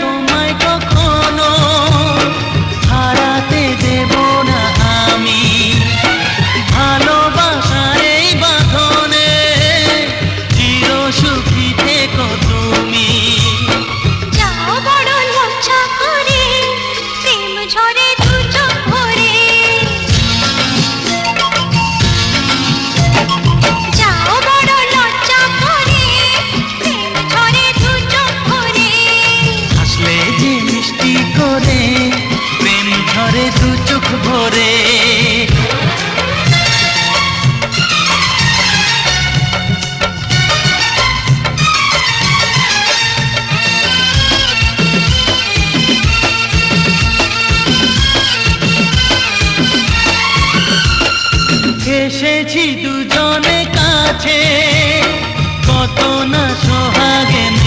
তোমায় কখনো হারাতে দেব না আমি। ভালোবাসার এই বাঁধনে চির সুখী থেকো তুমি। যাও বড় লজ্জা করে, প্রেম ঝরে দু চোখ ভরে। যাও বড় লজ্জা করে, প্রেম ঝরে দু চোখ ভরে। হাসলে যে মিষ্টি করে প্রেম ঝরে দু চোখ ভরে। এসেছি দুজনে কাছে, কত না